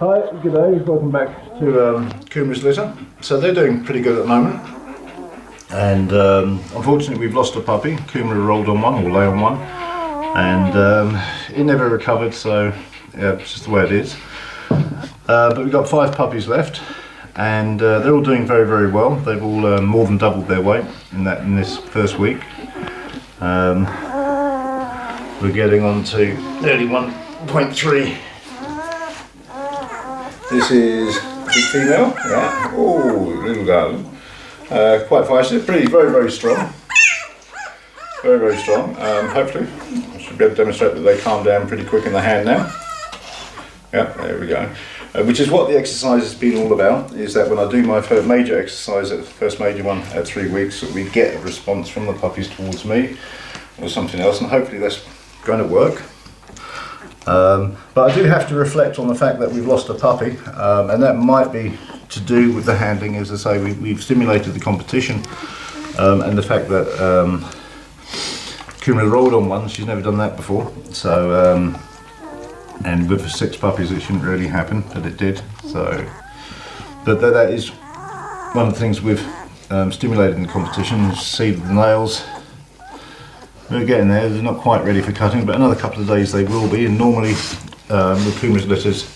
Hi, g'day, welcome back to Kumaras litter. So they're doing pretty good at the moment, and unfortunately we've lost a puppy. Kumara rolled on one, or lay on one, and it never recovered, so yeah, it's just the way it is. But we've got 5 puppies left, and they're all doing very, very well. They've all more than doubled their weight in this first week. We're getting on to nearly 1.3. This is big female, yeah. Oh, little darling. Quite feisty, very, very strong. Very, very strong. Hopefully, I should be able to demonstrate that they calm down pretty quick in the hand now. Yeah, there we go. Which is what the exercise has been all about, is that when I do my first major exercise, the first major one at 3 weeks, we get a response from the puppies towards me or something else, and hopefully that's going to work. But I do have to reflect on the fact that we've lost a puppy, and that might be to do with the handling. As I say, we've stimulated the competition, and the fact that Kumara rolled on one. She's never done that before, so and with 6 puppies it shouldn't really happen, but it did. So, but that is one of the things with stimulating the competition. You see the nails. They're getting there, they're not quite ready for cutting, but another couple of days they will be. And normally with Kumaras litters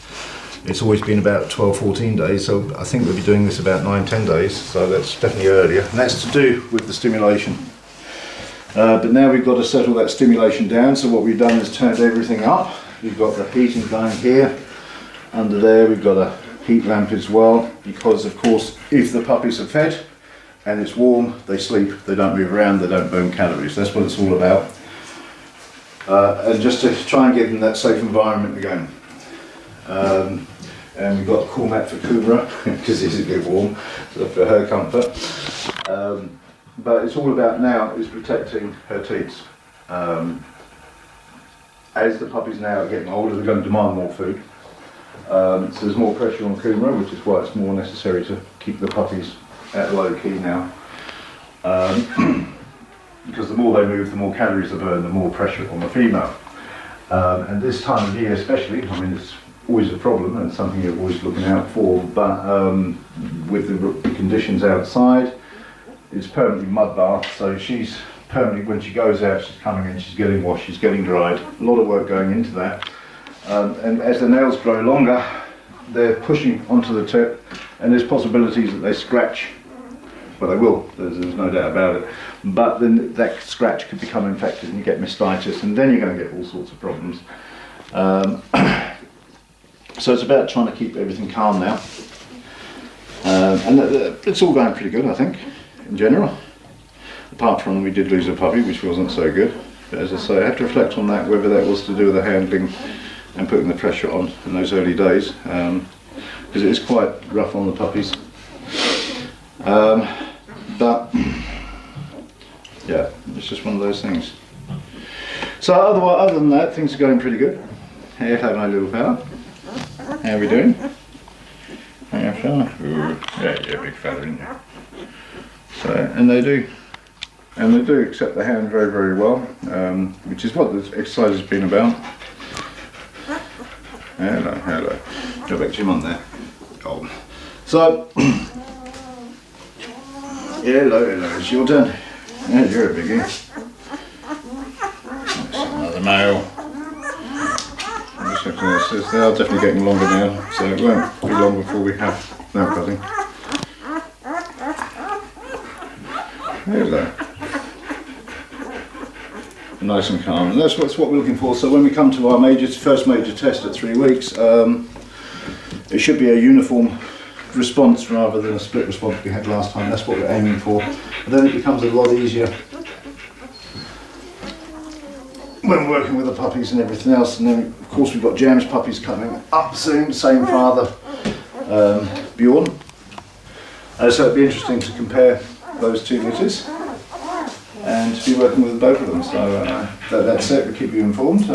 it's always been about 12-14 days, so I think we'll be doing this about 9-10 days, so that's definitely earlier, and that's to do with the stimulation. But now we've got to settle that stimulation down, so what we've done is turned everything up. We've got the heating going here, under there we've got a heat lamp as well, because of course if the puppies are fed and it's warm, they sleep, they don't move around, they don't burn calories. That's what it's all about. And just to try and give them that safe environment again. And we've got a cool mat for Kumara, because it's a bit warm, so for her comfort. But it's all about now is protecting her teats. As the puppies now are getting older, they're going to demand more food. So there's more pressure on Kumara, which is why it's more necessary to keep the puppies at low key now, because the more they move, the more calories they burn, the more pressure on the female. And this time of year especially, I mean, it's always a problem and something you're always looking out for, but with the conditions outside, it's permanently mud bath, so she's permanently, when she goes out, she's coming in, she's getting washed, she's getting dried, a lot of work going into that. And as the nails grow longer, they're pushing onto the tip, and there's possibilities that they scratch. Well, they will, there's no doubt about it, but then that scratch could become infected and you get mastitis, and then you're going to get all sorts of problems. So it's about trying to keep everything calm now, and it's all going pretty good, I think, in general, apart from we did lose a puppy, which wasn't so good. But as I say, I have to reflect on that, whether that was to do with the handling and putting the pressure on in those early days, because it is quite rough on the puppies. But yeah, it's just one of those things. So other than that, things are going pretty good. Hello, my little fella. How are we doing? Hey, fella. Ooh, yeah, you're a big fella, aren't you? So, and they do accept the hand very, very well, which is what the exercise has been about. Hello. Go back to your mum there. Oh. So, hello, it's your turn. Yeah, you're a biggie. That's another male. They are definitely getting longer now, so it won't be long before we have nail cutting. Hello. Nice and calm, and that's what we're looking for. So when we come to our first major test at 3 weeks, it should be a uniform response rather than a split response we had last time. That's what we're aiming for. But then it becomes a lot easier when working with the puppies and everything else. And then of course we've got Jam's puppies coming up soon, same father, Bjorn. So it'd be interesting to compare those 2 litters and to be working with both of them. So that's it, we'll keep you informed.